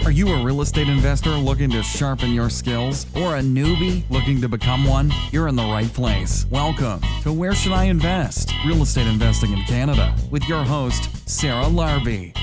Are you a real estate investor looking to sharpen your skills or a newbie looking to become one? You're in the right place. Welcome to Where Should I Invest? Real Estate Investing in Canada with your host, Sarah Larbi.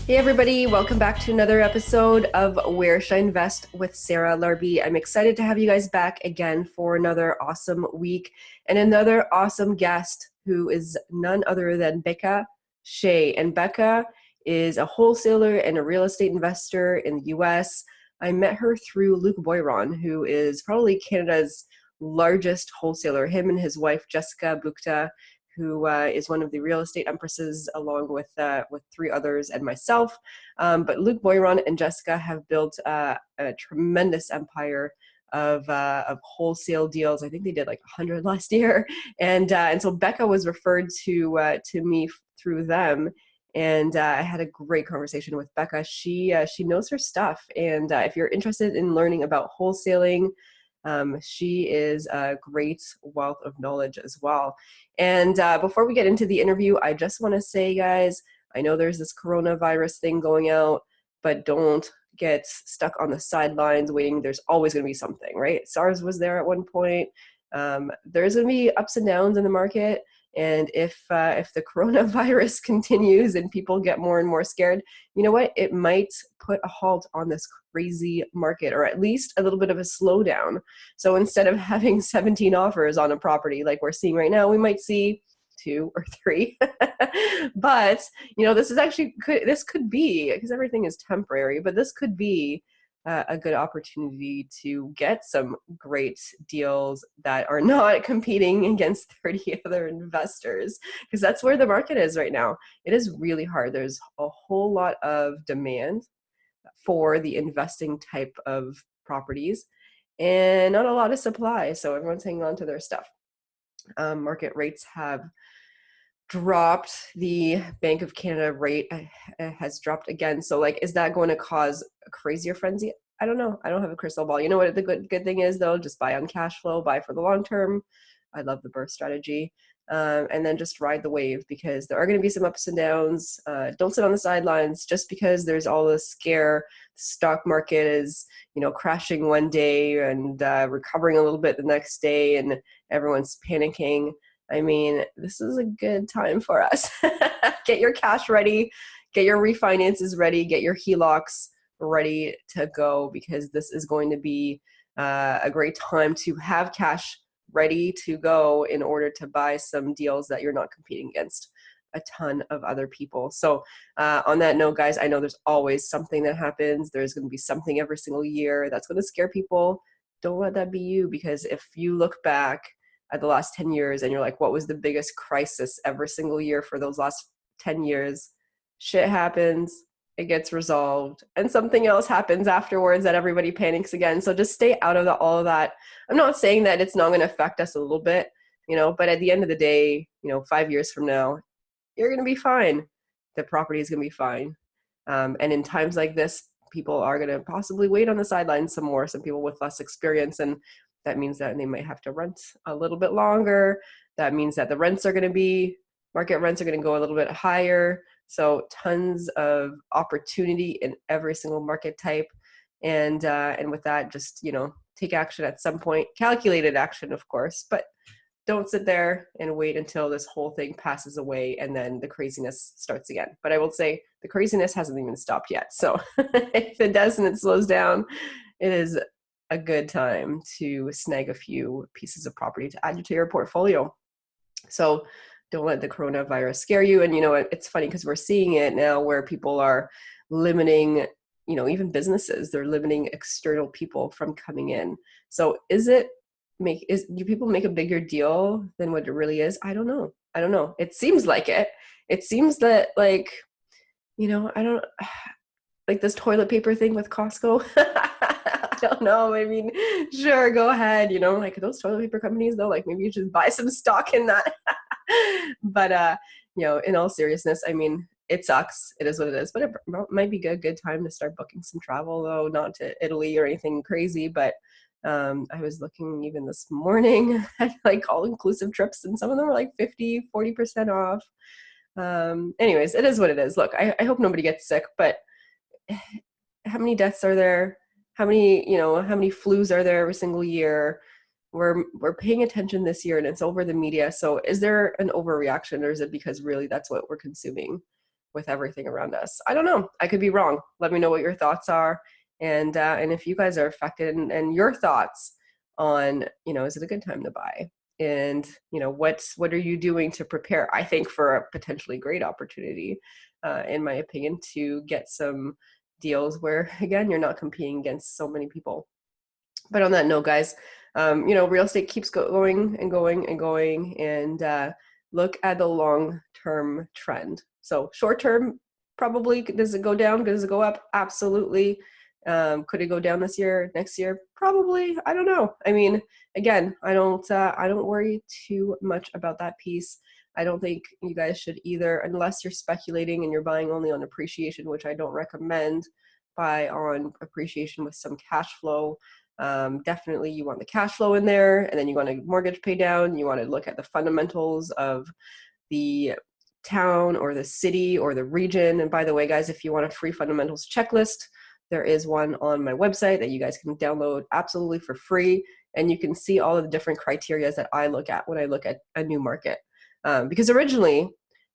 Hey everybody, welcome back to another episode of Where Should I Invest with Sarah Larbi. I'm excited to have you guys back again for another awesome week and another awesome guest who is none other than Beka Shea. And Beka is a wholesaler and a real estate investor in the US. I met her through Luke Boyron, who is probably Canada's largest wholesaler, him and his wife, Jessica Bukta, who is one of the real estate empresses, along with three others and myself. But Luke Boyron and Jessica have built a tremendous empire of wholesale deals. I think they did like 100 last year, and so Beka was referred to me through them. And I had a great conversation with Beka. She knows her stuff, and if you're interested in learning about wholesaling, she is a great wealth of knowledge as well. And before we get into the interview, I just want to say, guys, I know there's this coronavirus thing going out, but don't get stuck on the sidelines waiting. There's always going to be something, right? SARS was there at one point. There's going to be ups and downs in the market. And if the coronavirus continues and people get more and more scared, you know what? It might put a halt on this crazy market, or at least a little bit of a slowdown. So instead of having 17 offers on a property like we're seeing right now, we might see 2 or 3. But this is actually this could be, because everything is temporary, but this could be a good opportunity to get some great deals that are not competing against 30 other investors, because that's where the market is right now. It is really hard. There's a whole lot of demand for the investing type of properties and not a lot of supply. So everyone's hanging on to their stuff. Market rates have dropped. The Bank of Canada rate has dropped again. So is that going to cause a crazier frenzy? I don't know. I don't have a crystal ball. You know what the good thing is though? Just buy on cash flow, buy for the long term. I love the burst strategy. And then just ride the wave, because there are going to be some ups and downs. Don't sit on the sidelines just because there's all this scare. The stock market is, crashing one day and recovering a little bit the next day, and everyone's panicking. I mean, this is a good time for us. Get your cash ready, get your refinances ready, get your HELOCs ready to go, because this is going to be a great time to have cash ready to go in order to buy some deals that you're not competing against a ton of other people. So on that note, guys, I know there's always something that happens. There's going to be something every single year that's going to scare people. Don't let that be you, because if you look back at the last 10 years and you're like, what was the biggest crisis every single year for those last 10 years? Shit happens, it gets resolved, and something else happens afterwards that everybody panics again. So just stay out of all of that. I'm not saying that it's not going to affect us a little bit, but at the end of the day, 5 years from now, you're going to be fine. The property is going to be fine. And in times like this, people are going to possibly wait on the sidelines some more, some people with less experience, and that means that they might have to rent a little bit longer. That means that the market rents are going to go a little bit higher. So tons of opportunity in every single market type. And with that, just, take action at some point, calculated action, of course, but don't sit there and wait until this whole thing passes away and then the craziness starts again. But I will say the craziness hasn't even stopped yet. So if it does and it slows down, it is a good time to snag a few pieces of property to add to your portfolio. So don't let the coronavirus scare you. And it's funny because we're seeing it now where people are limiting, even businesses, they're limiting external people from coming in. So do people make a bigger deal than what it really is? I don't know. It seems like it. It seems that I don't like this toilet paper thing with Costco. I don't know. I mean, sure, go ahead. Those toilet paper companies though, maybe you should buy some stock in that. But, in all seriousness, I mean, it sucks. It is what it is, but it might be a good time to start booking some travel though, not to Italy or anything crazy, but I was looking even this morning at all-inclusive trips, and some of them are 50-40% off. Anyways, it is what it is. Look, I hope nobody gets sick, but how many deaths are there? How many, how many flus are there every single year? We're paying attention this year and it's over the media. So is there an overreaction, or is it because really that's what we're consuming with everything around us? I don't know. I could be wrong. Let me know what your thoughts are. And if you guys are affected, and your thoughts on, is it a good time to buy? And, what are you doing to prepare? I think for a potentially great opportunity, in my opinion, to get some deals where, again, you're not competing against so many people. But on that note, guys, real estate keeps going and going and going, and look at the long-term trend. So short-term, probably, does it go down? Does it go up? Absolutely. Could it go down this year, next year? Probably. I don't know. I mean, again, I don't worry too much about that piece. I don't think you guys should either, unless you're speculating and you're buying only on appreciation, which I don't recommend. Buy on appreciation with some cash flow. Definitely you want the cash flow in there, and then you want a mortgage pay down. You want to look at the fundamentals of the town or the city or the region. And by the way, guys, if you want a free fundamentals checklist, there is one on my website that you guys can download absolutely for free. And you can see all of the different criteria that I look at when I look at a new market. Because originally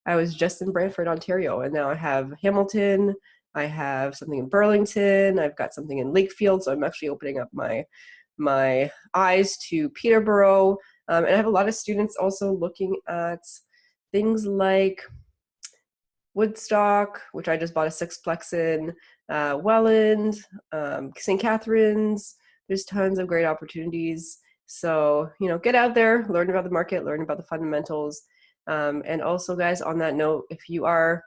I was just in Brantford, Ontario, and now I have Hamilton, I have something in Burlington, I've got something in Lakefield. So I'm actually opening up my eyes to Peterborough. And I have a lot of students also looking at things like Woodstock, which I just bought a sixplex in, Welland, St. Catharines. There's tons of great opportunities. So, get out there, learn about the market, learn about the fundamentals. And also, guys, on that note, if you are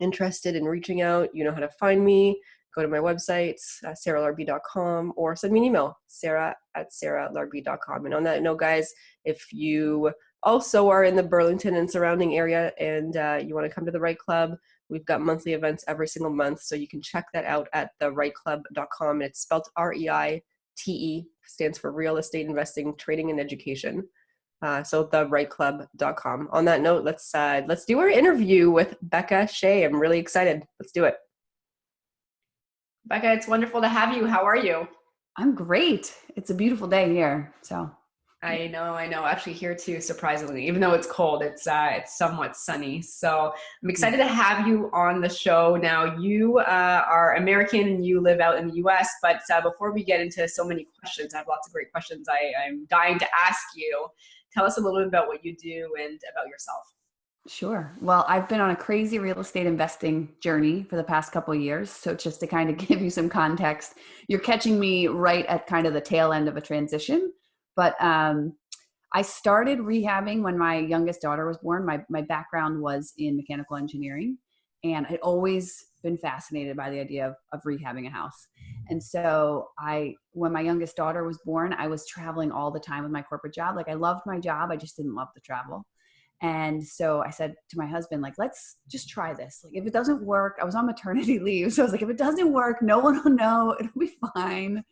interested in reaching out, you know how to find me. Go to my website, sarahlarbi.com, or send me an email, sarah@sarahlarbi.com. And on that note, guys, if you also are in the Burlington and surrounding area and you want to come to the Right Club, we've got monthly events every single month. So you can check that out at therightclub.com. It's spelled REITE, stands for Real Estate Investing, Trading, and Education. So therightclub.com. On that note, let's do our interview with Beka Shea. I'm really excited. Let's do it. Beka, it's wonderful to have you. How are you? I'm great. It's a beautiful day here. So I know. Actually here too, surprisingly, even though it's cold, it's somewhat sunny. So I'm excited to have you on the show. Now, you are American and you live out in the US, but before we get into so many questions, I have lots of great questions I'm dying to ask you. Tell us a little bit about what you do and about yourself. Sure. Well, I've been on a crazy real estate investing journey for the past couple of years. So just to kind of give you some context, you're catching me right at kind of the tail end of a transition. But I started rehabbing when my youngest daughter was born. My background was in mechanical engineering, and I'd always been fascinated by the idea of rehabbing a house. And so when my youngest daughter was born, I was traveling all the time with my corporate job. Like, I loved my job. I just didn't love the travel. And so I said to my husband, like, let's just try this. Like, if it doesn't work, I was on maternity leave. So I was like, if it doesn't work, no one will know. It'll be fine.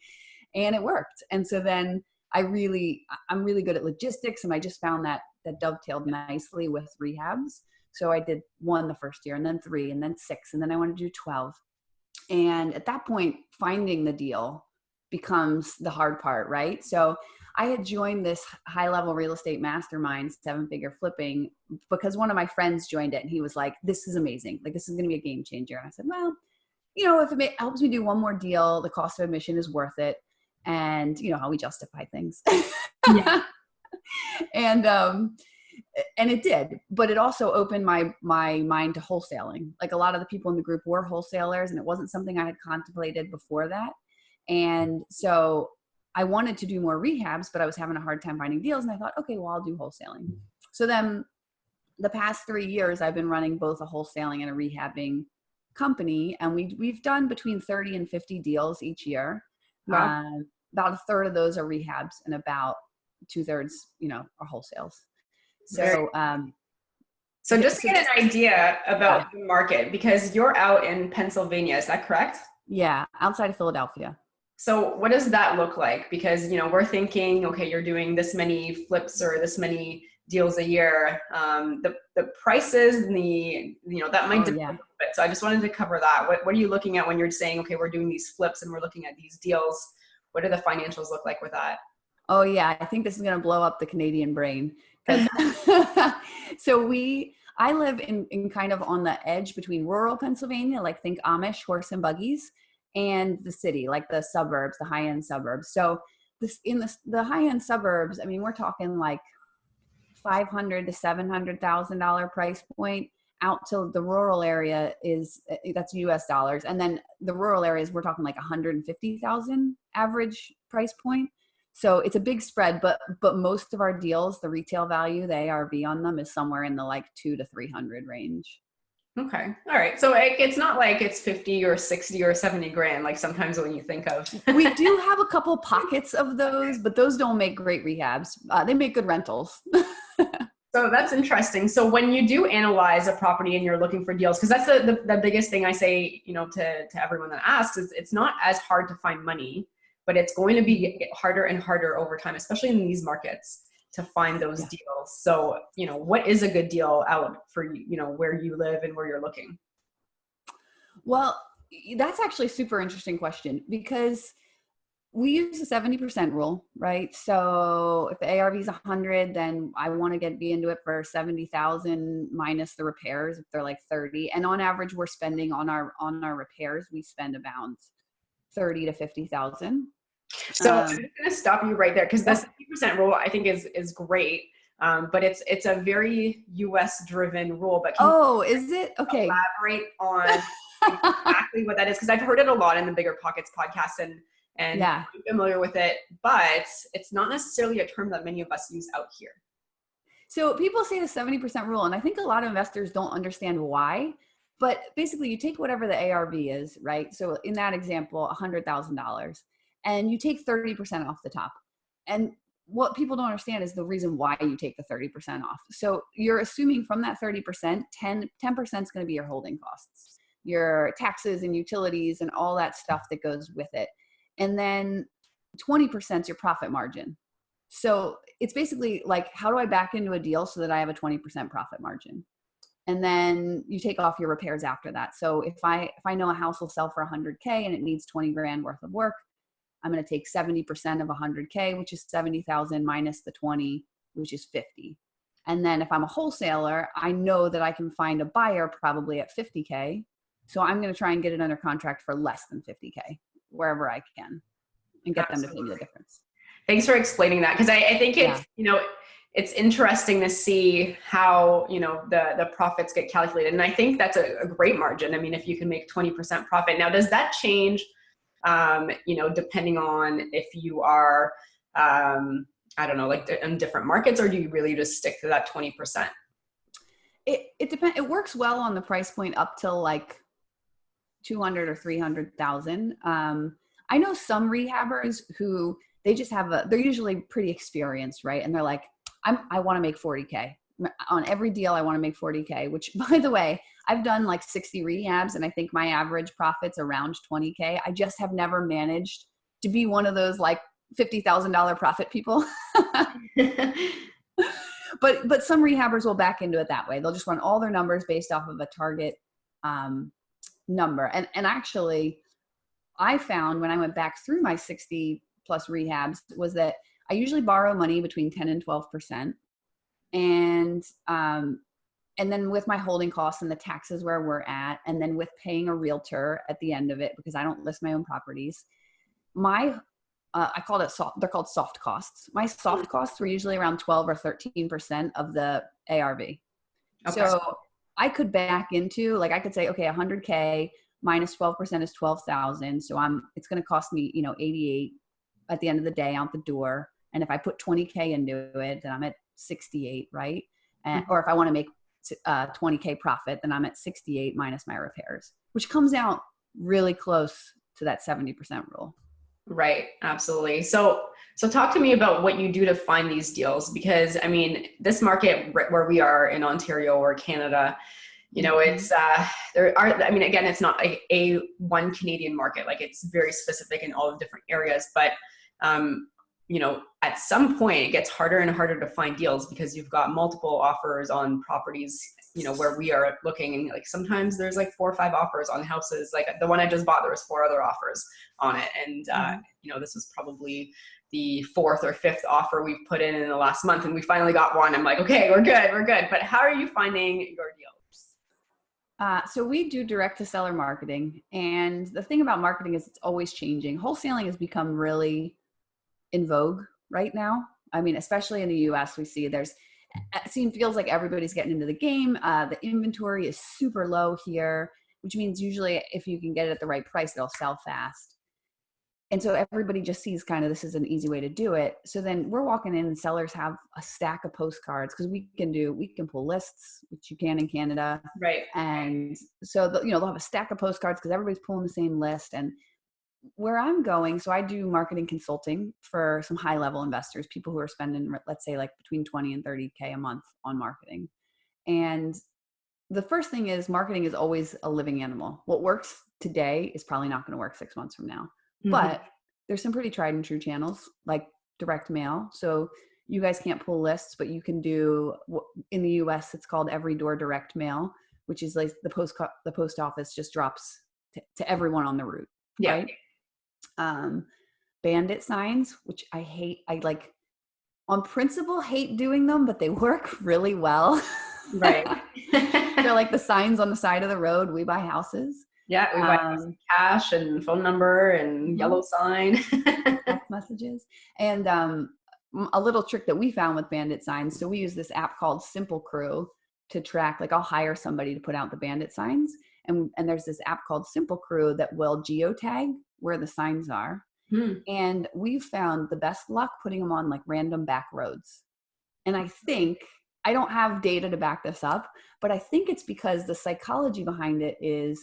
And it worked. And so then I'm really good at logistics. And I just found that dovetailed nicely with rehabs. So I did 1 the first year, and then 3, and then 6, and then I wanted to do 12. And at that point, finding the deal becomes the hard part, right? So I had joined this high-level real estate mastermind, 7-figure flipping, because one of my friends joined it, and he was like, this is amazing. Like, this is going to be a game changer. And I said, well, if it helps me do 1 more deal, the cost of admission is worth it. And you know how we justify things. Yeah. And it did, but it also opened my mind to wholesaling. Like, a lot of the people in the group were wholesalers, and it wasn't something I had contemplated before that. And so I wanted to do more rehabs, but I was having a hard time finding deals. And I thought, okay, well, I'll do wholesaling. So then the past 3 years, I've been running both a wholesaling and a rehabbing company. And we've done between 30 and 50 deals each year. Wow. About a third of those are rehabs, and about 2/3, are wholesales. So, so just to get an idea about the market, because you're out in Pennsylvania, is that correct? Yeah, outside of Philadelphia. So what does that look like? Because, we're thinking, okay, you're doing this many flips or this many deals a year. The prices and that might depend bit. So I just wanted to cover that. What are you looking at when you're saying, okay, we're doing these flips and we're looking at these deals? What do the financials look like with that? Oh yeah, I think this is going to blow up the Canadian brain. So I live in kind of on the edge between rural Pennsylvania, like think Amish horse and buggies, and the city, like the suburbs, the high-end suburbs. So the high-end suburbs, I mean, we're talking like $500,000 to $700,000 price point. Out to the rural area that's US dollars. And then the rural areas, we're talking like 150,000 average price point. So it's a big spread, but most of our deals, the retail value, the ARV on them is somewhere in the like 200 to 300 range. Okay. All right. So it's not like it's 50 or 60 or 70 grand. Like sometimes when you think of, we do have a couple pockets of those, but those don't make great rehabs. They make good rentals. So that's interesting. So when you do analyze a property and you're looking for deals, because that's the biggest thing I say, to everyone that asks is it's not as hard to find money, but it's going to be harder and harder over time, especially in these markets, to find those deals. So, what is a good deal out for where you live and where you're looking? Well, that's actually a super interesting question because we use the 70% rule, right? So if the ARV is 100, then I want to be into it for 70,000 minus the repairs if they're like 30. And on average, we're spending on our repairs, we spend about 30 to 50,000. So I'm just going to stop you right there because the 70% rule I think is great. But it's a very US driven rule. But is it? Okay. Elaborate on exactly what that is? Because I've heard it a lot in the Bigger Pockets podcast and I'm familiar with it, but it's not necessarily a term that many of us use out here. So people say the 70% rule, and I think a lot of investors don't understand why, but basically you take whatever the ARV is, right? So in that example, $100,000, and you take 30% off the top. And what people don't understand is the reason why you take the 30% off. So you're assuming from that 30%, 10% is going to be your holding costs, your taxes and utilities and all that stuff that goes with it. And then 20% is your profit margin. So it's basically like, how do I back into a deal so that I have a 20% profit margin? And then you take off your repairs after that. So if I know a house will sell for 100K and it needs 20 grand worth of work, I'm going to take 70% of 100K, which is 70,000 minus the 20, which is 50. And then if I'm a wholesaler, I know that I can find a buyer probably at 50K. So I'm going to try and get it under contract for less than 50K wherever I can and get them to pay me the difference. Thanks for explaining that. Cause I think it's, it's interesting to see how, the profits get calculated. And I think that's a great margin. I mean, if you can make 20% profit. Now, does that change, depending on if you are, I don't know, like in different markets, or do you really just stick to that 20%? It depends. It works well on the price point up till like 200 or 300,000. I know some rehabbers who they just they're usually pretty experienced, right? And they're like, I want to make 40K on every deal. I want to make 40K, which by the way, I've done like 60 rehabs and I think my average profit's around 20K. I just have never managed to be one of those like $50,000 profit people. But some rehabbers will back into it that way. They'll just run all their numbers based off of a target number. And actually, I found when I went back through my 60 plus rehabs was that I usually borrow money between 10 and 12%. And then with my holding costs and the taxes where we're at, and then with paying a realtor at the end of it, because I don't list my own properties, I called it they're called soft costs. My soft costs were usually around 12 or 13% of the ARV. Okay. So I could back into, like, I could say, okay, 100K minus 12% is 12,000. So it's going to cost me, 88 at the end of the day out the door. And if I put 20K into it, then I'm at 68, right? And, or if I want to make 20K profit, then I'm at 68 minus my repairs, which comes out really close to that 70% rule. Right. Absolutely. So talk to me about what you do to find these deals, because I mean, this market where we are in Ontario or Canada, it's, again, it's not a one Canadian market. Like it's very specific in all the different areas, but, at some point it gets harder and harder to find deals because you've got multiple offers on properties, where we are looking, and like sometimes there's like 4 or 5 offers on houses. Like the one I just bought, there was 4 other offers on it. And, this was probably the 4th or 5th offer we've put in the last month, and we finally got one. I'm like, okay, we're good. But how are you finding your deals? So we do direct to seller marketing. And the thing about marketing is it's always changing. Wholesaling has become really in vogue right now. I mean, especially in the US, we see feels like everybody's getting into the game. The inventory is super low here, which means usually if you can get it at the right price, it'll sell fast. And so everybody just sees kind of this is an easy way to do it. So then we're walking in and sellers have a stack of postcards because we can pull lists, which you can in Canada. Right. And so, they'll have a stack of postcards because everybody's pulling the same list. And where I'm going, so I do marketing consulting for some high level investors, people who are spending, let's say like between 20 and 30K a month on marketing. And the first thing is marketing is always a living animal. What works today is probably not going to work 6 months from now. Mm-hmm. But there's some pretty tried and true channels like direct mail. So you guys can't pull lists, but you can do, in the US, it's called every door direct mail, which is like the post office just drops to everyone on the route. Yeah. Right? Bandit signs, which I hate. I like on principle hate doing them, but they work really well. Right. They're like the signs on the side of the road. We buy houses. Yeah, we buy cash and phone number and yellow sign. Text messages. And a little trick that we found with Bandit signs. So we use this app called Simple Crew to track, like I'll hire somebody to put out the Bandit signs. And there's this app called Simple Crew that will geotag where the signs are. And we've found the best luck putting them on like random back roads. And I don't have data to back this up, but I think it's because the psychology behind it is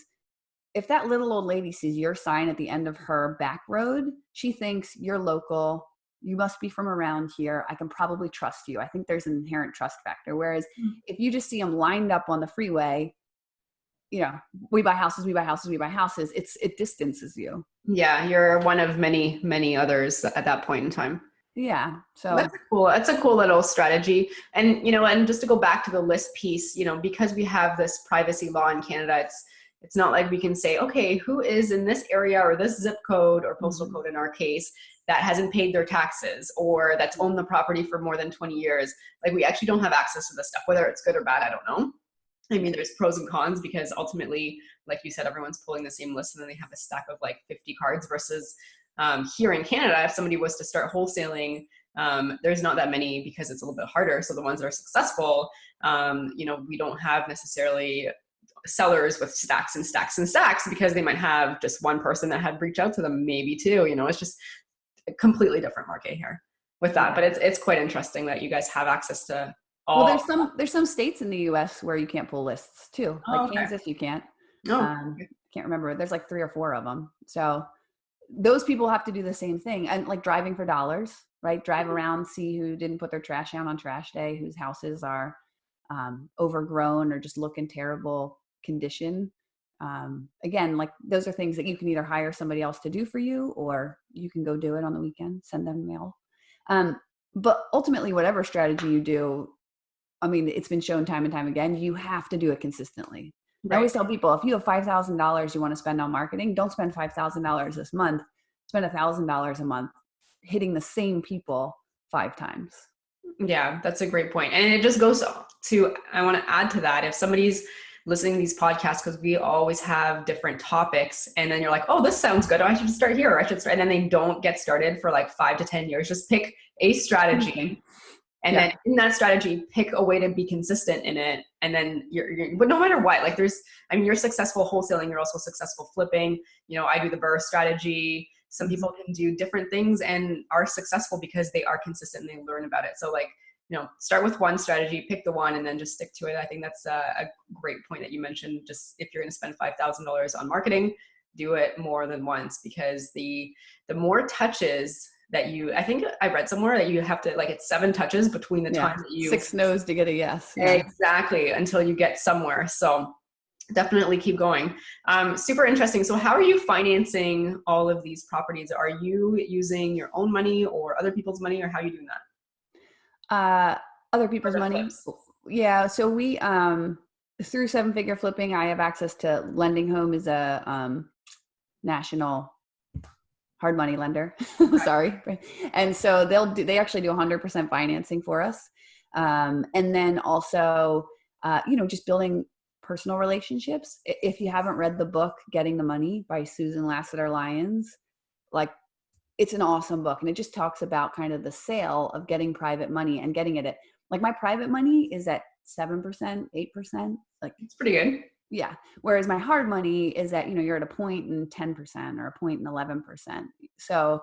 if that little old lady sees your sign at the end of her back road, she thinks you're local, you must be from around here, I can probably trust you. I think there's an inherent trust factor. Whereas if you just see them lined up on the freeway, we buy houses, it distances you. Yeah, you're one of many, many others at that point in time. Yeah. So that's a cool little strategy. And, and just to go back to the list piece, because we have this privacy law in Canada, it's not like we can say, okay, who is in this area or this zip code or postal code in our case that hasn't paid their taxes or that's owned the property for more than 20 years. Like we actually don't have access to this stuff, whether it's good or bad, I don't know. I mean, there's pros and cons because ultimately, like you said, everyone's pulling the same list and then they have a stack of like 50 cards versus here in Canada, if somebody was to start wholesaling, there's not that many because it's a little bit harder. So the ones that are successful, we don't have necessarily sellers with stacks and stacks and stacks because they might have just one person that had reached out to them, maybe two. It's just a completely different market here with that. But it's quite interesting that you guys have access to all. Well, there's some states in the US where you can't pull lists too. Like Kansas, you can't. Can't remember. There's like 3 or 4 of them. So those people have to do the same thing. And like driving for dollars, right? Drive around, see who didn't put their trash out on trash day, whose houses are overgrown or just look in terrible condition. Again, like those are things that you can either hire somebody else to do for you, or you can go do it on the weekend, send them mail. But ultimately, whatever strategy you do, I mean, it's been shown time and time again, you have to do it consistently. Right. I always tell people, if you have $5,000 you want to spend on marketing, don't spend $5,000 this month, spend $1,000 a month hitting the same people 5 times. Yeah, that's a great point. And it just goes to, I want to add to that, if somebody's listening to these podcasts, because we always have different topics, and then you're like, oh, this sounds good, I should start here, or I should start, and then they don't get started for like 5 to 10 years. Just pick a strategy. And then in that strategy, pick a way to be consistent in it. And then but no matter what, like you're successful wholesaling, you're also successful flipping. I do the burr strategy. Some people can do different things and are successful because they are consistent and they learn about it. So like, start with one strategy, pick the one, and then just stick to it. I think that's a great point that you mentioned. Just if you're going to spend $5,000 on marketing, do it more than once, because the more touches that I think I read somewhere that you have to, like, it's 7 touches between the time that you 6 no's to get a yes. Yeah. Exactly. Until you get somewhere. So definitely keep going. Super interesting. So how are you financing all of these properties? Are you using your own money or other people's money, or how are you doing that? Other people's money. Yeah. So we, through seven figure flipping, I have access to Lending Home is a national hard money lender. Sorry. And so they actually do 100% financing for us. And then also, just building personal relationships. If you haven't read the book, Getting the Money by Susan Lassiter-Lyons, like, it's an awesome book. And it just talks about kind of the sale of getting private money and getting it at, like, my private money is at 7%, 8%. Like, it's pretty good. Yeah. Whereas my hard money is at, you're at a point and 10% or a point and 11%. So,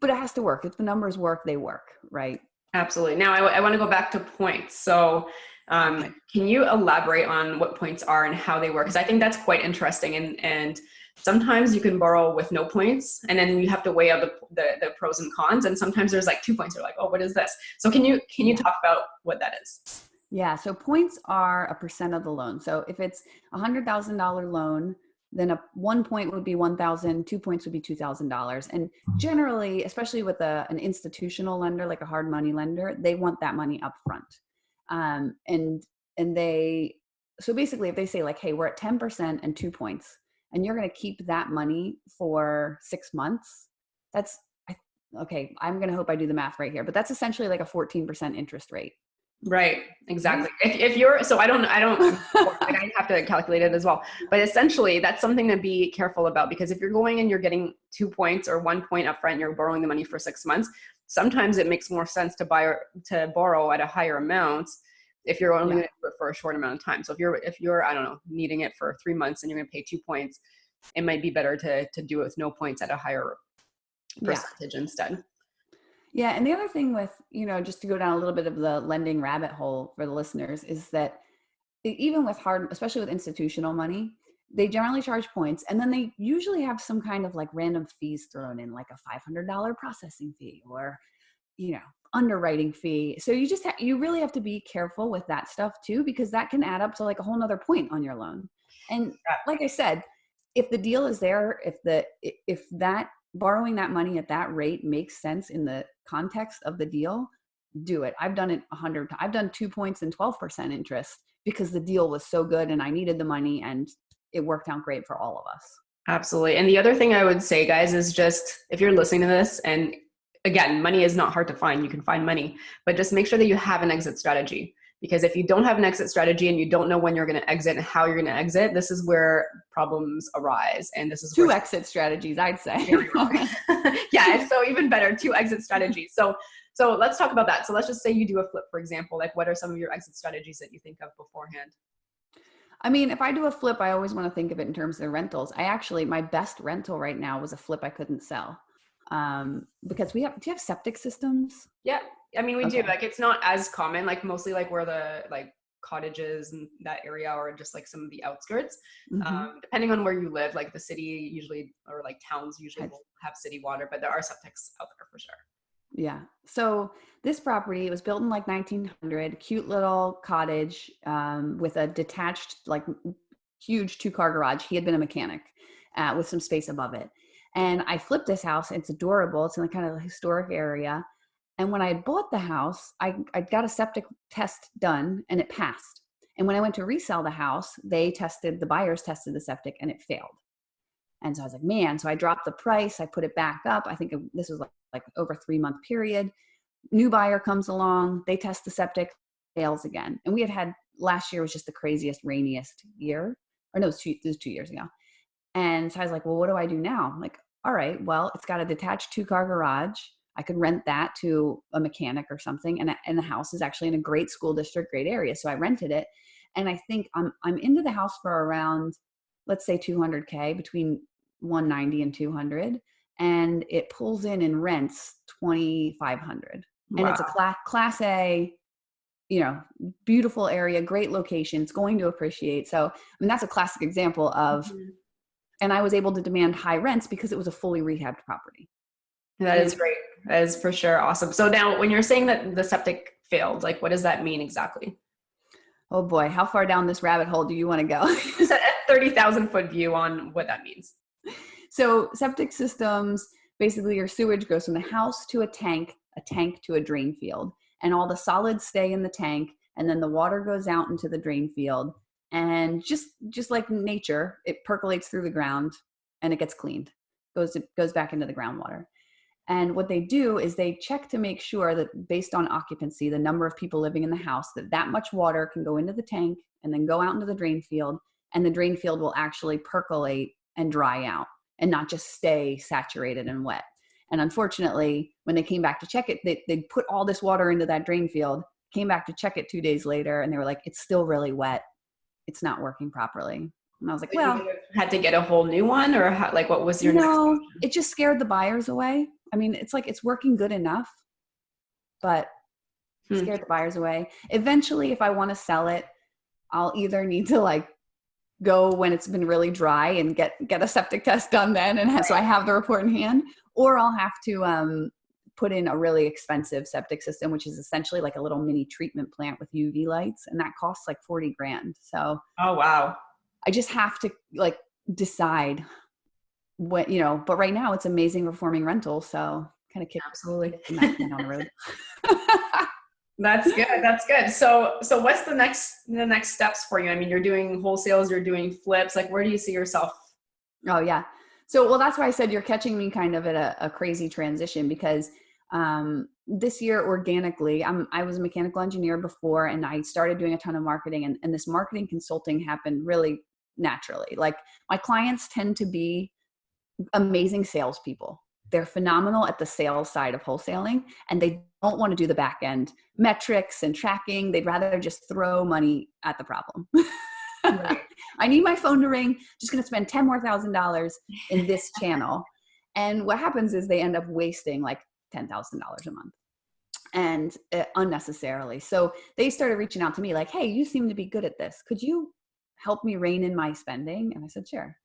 but it has to work. If the numbers work, they work, right? Absolutely. Now I want to go back to points. So can you elaborate on what points are and how they work? Because I think that's quite interesting. And sometimes you can borrow with no points, and then you have to weigh out the pros and cons. And sometimes there's like 2 points. You're like, oh, what is this? So can you talk about what that is? Yeah. So points are a percent of the loan. So if it's $100,000 loan, then 1 point would be $1,000, 2 points would be $2,000. And generally, especially with an institutional lender, like a hard money lender, they want that money up front. So basically if they say like, hey, we're at 10% and 2 points, and you're going to keep that money for 6 months, okay, I'm going to hope I do the math right here, but that's essentially like a 14% interest rate. Right. Exactly. If you're, so I don't I have to calculate it as well, but essentially that's something to be careful about, because if you're going and you're getting 2 points or 1 point up front, you're borrowing the money for 6 months. Sometimes it makes more sense to borrow at a higher amount if you're only going to do it for a short amount of time. So if you're, I don't know, needing it for 3 months and you're going to pay 2 points, it might be better to do it with no points at a higher percentage instead. Yeah. And the other thing with, just to go down a little bit of the lending rabbit hole for the listeners, is that even with especially with institutional money, they generally charge points. And then they usually have some kind of like random fees thrown in, like a $500 processing fee or, underwriting fee. So you really have to be careful with that stuff too, because that can add up to like a whole nother point on your loan. And like I said, if the deal is there, if that borrowing that money at that rate makes sense in the context of the deal, do it. I've done it 100 times. I've done 2 points and 12% interest because the deal was so good and I needed the money and it worked out great for all of us. Absolutely. And the other thing I would say, guys, is just, if you're listening to this, and again, money is not hard to find. You can find money, but just make sure that you have an exit strategy. Because if you don't have an exit strategy and you don't know when you're going to exit and how you're going to exit, this is where problems arise. And this is two exit strategies, I'd say. Yeah. So even better, 2 exit strategies. So let's talk about that. So let's just say you do a flip, for example. Like, what are some of your exit strategies that you think of beforehand? I mean, if I do a flip, I always want to think of it in terms of rentals. My best rental right now was a flip I couldn't sell. Because do you have septic systems? Yeah. I mean, we do. Like, it's not as common, like mostly like where the like cottages in that area, or just like some of the outskirts. Mm-hmm. Depending on where you live, like the city usually, or like towns usually will have city water, but there are septics out there for sure. Yeah. So this property, it was built in like 1900, cute little cottage, with a detached, like huge 2-car garage. He had been a mechanic, with some space above it. And I flipped this house. It's adorable. It's in a kind of historic area. And when I bought the house, I got a septic test done and it passed. And when I went to resell the house, the buyers tested the septic and it failed. And so I was like, man, so I dropped the price. I put it back up. I think this was like over a 3-month period. New buyer comes along. They test the septic, fails again. And we had last year was just the craziest, rainiest year. Or no, it was 2 years ago. And so I was like, well, what do I do now? I'm like, all right, well, it's got a detached 2-car garage. I could rent that to a mechanic or something. And the house is actually in a great school district, great area. So I rented it. And I think I'm into the house for around, let's say $200K, between 190 and 200. And it pulls in rents $2,500. Wow. And it's a class A, beautiful area, great location. It's going to appreciate. So, I mean, that's a classic example of, mm-hmm. And I was able to demand high rents because it was a fully rehabbed property. That is great. That is for sure awesome. So now when you're saying that the septic failed, like, what does that mean exactly? Oh boy, how far down this rabbit hole do you want to go? Just a 30,000 foot view on what that means. So septic systems, basically your sewage goes from the house to a tank to a drain field, and all the solids stay in the tank. and then the water goes out into the drain field, and just like nature, it percolates through the ground and it gets cleaned, goes back into the groundwater. And what they do is they check to make sure that based on occupancy, the number of people living in the house, that much water can go into the tank and then go out into the drain field, and the drain field will actually percolate and dry out and not just stay saturated and wet. And unfortunately, when they came back to check it, they put all this water into that drain field, came back to check it 2 days later, and they were like, it's still really wet. It's not working properly. And I was like, well, you had to get a whole new one, or how, like, what was your no, next? it just scared the buyers away. I mean, it's like, it's working good enough, but scared the buyers away. Eventually, if I want to sell it, I'll either need to like go when it's been really dry and get a septic test done then, and so I have the report in hand, or I'll have to put in a really expensive septic system, which is essentially like a little mini treatment plant with UV lights, and that costs like $40,000. So, oh wow, I just have to like decide what, but right now it's amazing performing rental, so kind of kick absolutely that down the road. That's good. That's good. So what's the next steps for you? I mean, you're doing wholesales, you're doing flips. Like, where do you see yourself? Oh yeah. So, well, that's why I said you're catching me kind of at a crazy transition, because this year organically, I was a mechanical engineer before, and I started doing a ton of marketing, and this marketing consulting happened really naturally. Like, my clients tend to be amazing salespeople. They're phenomenal at the sales side of wholesaling, and they don't want to do the back end metrics and tracking. They'd rather just throw money at the problem. Right. I need my phone to ring. Just going to spend $10,000 in this channel. And what happens is they end up wasting like $10,000 a month, and unnecessarily. So they started reaching out to me like, hey, you seem to be good at this. Could you help me rein in my spending? And I said, sure.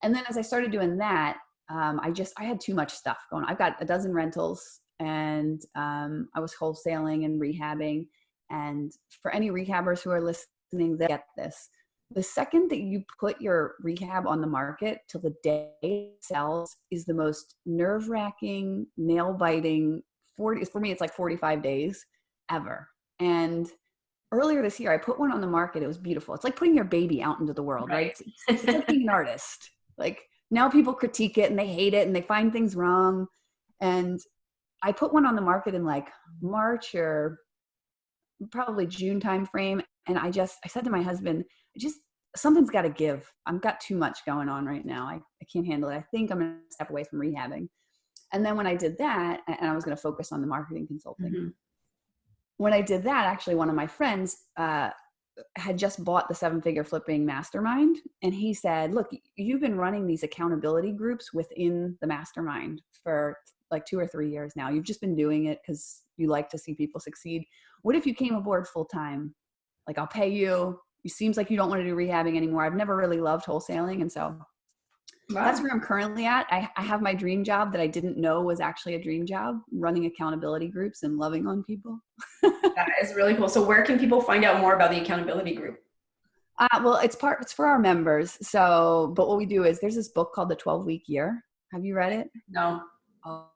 And then as I started doing that, I had too much stuff going on. I've got a dozen rentals, and I was wholesaling and rehabbing. And for any rehabbers who are listening, they get this. The second that you put your rehab on the market till the day it sells is the most nerve-wracking, nail-biting, for me, it's like 45 days ever. And earlier this year, I put one on the market. It was beautiful. It's like putting your baby out into the world, right? It's like being an artist. Like, now people critique it and they hate it and they find things wrong. And I put one on the market in like March or probably June timeframe. And I said to my husband, something's got to give. I've got too much going on right now. I can't handle it. I think I'm going to step away from rehabbing. And then when I did that, and I was going to focus on the marketing consulting. Mm-hmm. When I did that, actually, one of my friends had just bought the 7-figure flipping mastermind. And he said, look, you've been running these accountability groups within the mastermind for like 2 or 3 years now. You've just been doing it because you like to see people succeed. What if you came aboard full time? Like, I'll pay you. It seems like you don't want to do rehabbing anymore. I've never really loved wholesaling. And so that's where I'm currently at. I have my dream job that I didn't know was actually a dream job, running accountability groups and loving on people. That is really cool. So where can people find out more about the accountability group? Well, it's for our members. So, but what we do is there's this book called The 12-Week Year. Have you read it? No. Oh,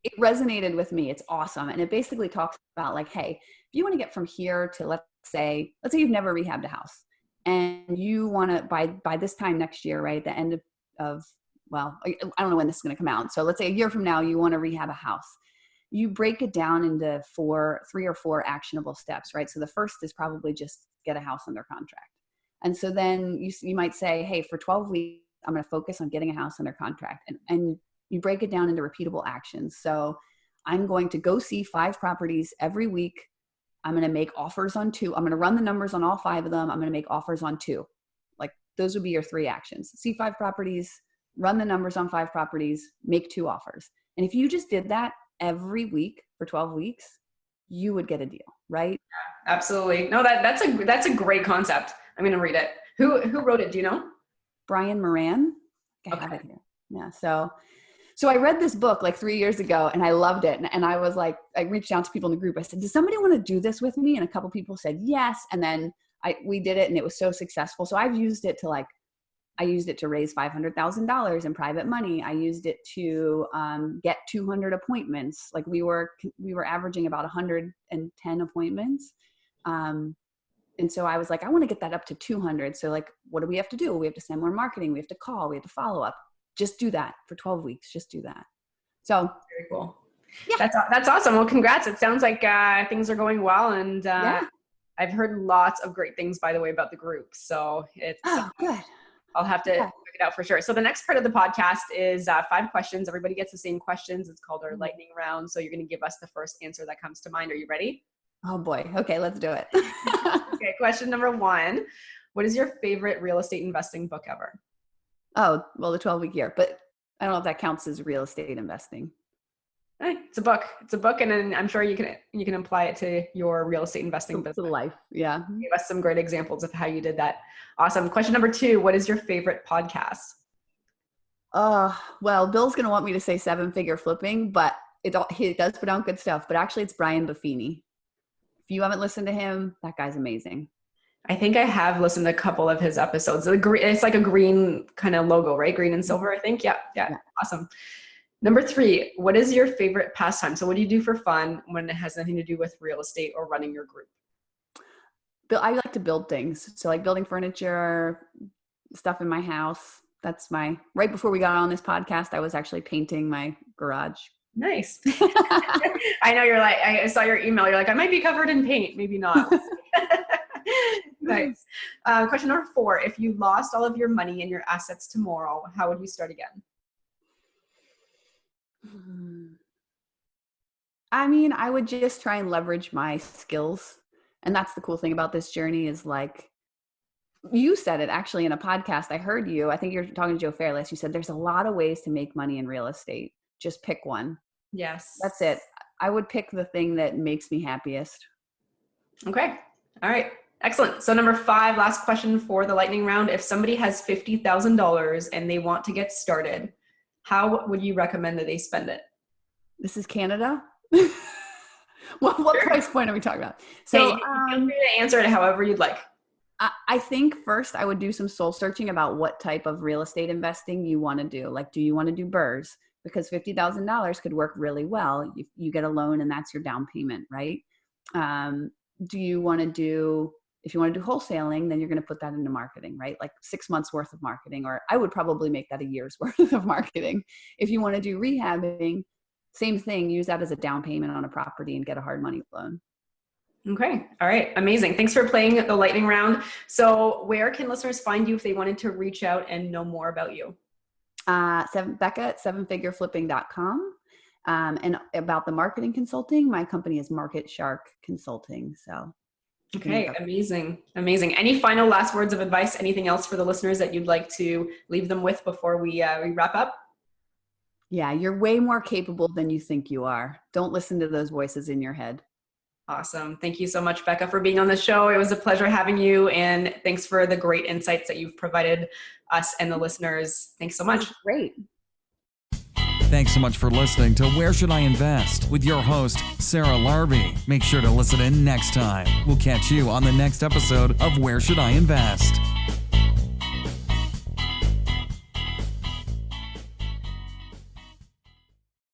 it resonated with me. It's awesome. And it basically talks about like, hey, if you want to get from here to, let's say you've never rehabbed a house, and you want to, by this time next year, right, the end of, well, I don't know when this is going to come out. So let's say a year from now, you want to rehab a house. You break it down into 3 or 4 actionable steps, right? So the first is probably just get a house under contract. And so then you might say, hey, for 12 weeks, I'm going to focus on getting a house under contract. And you break it down into repeatable actions. So I'm going to go see 5 properties every week. I'm going to make offers on 2. I'm going to run the numbers on all 5 of them. I'm going to make offers on 2. Like, those would be your 3 actions. See 5 properties, run the numbers on 5 properties, make 2 offers. And if you just did that every week for 12 weeks, you would get a deal, right? Yeah, absolutely. No, that's a great concept. I'm going to read it. Who wrote it? Do you know? Brian Moran. I have it here. Yeah. So I read this book like 3 years ago and I loved it. And I was like, I reached out to people in the group. I said, does somebody want to do this with me? And a couple people said yes. And then we did it and it was so successful. So I've used it to raise $500,000 in private money. I used it to get 200 appointments. Like we were averaging about 110 appointments And so I was like, I want to get that up to 200. So like, what do we have to do? We have to send more marketing. We have to call. We have to follow up. Just do that for 12 weeks. Just do that. So very cool. Yeah. That's awesome. Well, congrats. It sounds like things are going well. And I've heard lots of great things, by the way, about the group. So it's good. I'll have to check it out for sure. So the next part of the podcast is 5 questions. Everybody gets the same questions. It's called our lightning round. So you're going to give us the first answer that comes to mind. Are you ready? Oh boy. Okay, let's do it. Okay. Question number 1. What is your favorite real estate investing book ever? Oh, well, the 12-week year, but I don't know if that counts as real estate investing. Hey, it's a book. It's a book. And then I'm sure you can apply it to your real estate investing business. Life. Yeah. Give us some great examples of how you did that. Awesome. Question number 2. What is your favorite podcast? Well, Bill's going to want me to say 7-figure flipping, but he does put out good stuff, but actually it's Brian Buffini. If you haven't listened to him, that guy's amazing. I think I have listened to a couple of his episodes. It's like a green kind of logo, right? Green and silver, I think. Yeah. Awesome. Number 3, what is your favorite pastime? So what do you do for fun when it has nothing to do with real estate or running your group? I like to build things. So like building furniture, stuff in my house. That's right before we got on this podcast, I was actually painting my garage. Nice. I know you're like, I saw your email. You're like, I might be covered in paint. Maybe not. Nice. Question number 4, if you lost all of your money and your assets tomorrow, how would you start again? I mean, I would just try and leverage my skills. And that's the cool thing about this journey is like, you said it actually in a podcast. I heard you. I think you're talking to Joe Fairless. You said there's a lot of ways to make money in real estate. Just pick one. Yes. That's it. I would pick the thing that makes me happiest. Okay. All right. Excellent. So number 5, last question for the lightning round. If somebody has $50,000 and they want to get started, how would you recommend that they spend it? This is Canada. What price point are we talking about? So feel free to answer it however you'd like. I think first I would do some soul searching about what type of real estate investing you want to do. Like, do you want to do BRRRRs? Because $50,000 could work really well. You get a loan and that's your down payment, right? If you want to do wholesaling, then you're going to put that into marketing, right? Like 6 months worth of marketing, or I would probably make that a year's worth of marketing. If you want to do rehabbing, same thing, use that as a down payment on a property and get a hard money loan. Okay. All right. Amazing. Thanks for playing the lightning round. So where can listeners find you if they wanted to reach out and know more about you? Beka at 7figureflipping.com. And about the marketing consulting, my company is Market Shark Consulting. So. Okay. Amazing. Amazing. Any final last words of advice? Anything else for the listeners that you'd like to leave them with before we wrap up? Yeah. You're way more capable than you think you are. Don't listen to those voices in your head. Awesome. Thank you so much, Beka, for being on the show. It was a pleasure having you. And thanks for the great insights that you've provided us and the listeners. Thanks so much. Great. Thanks so much for listening to Where Should I Invest with your host, Sarah Larbi. Make sure to listen in next time. We'll catch you on the next episode of Where Should I Invest?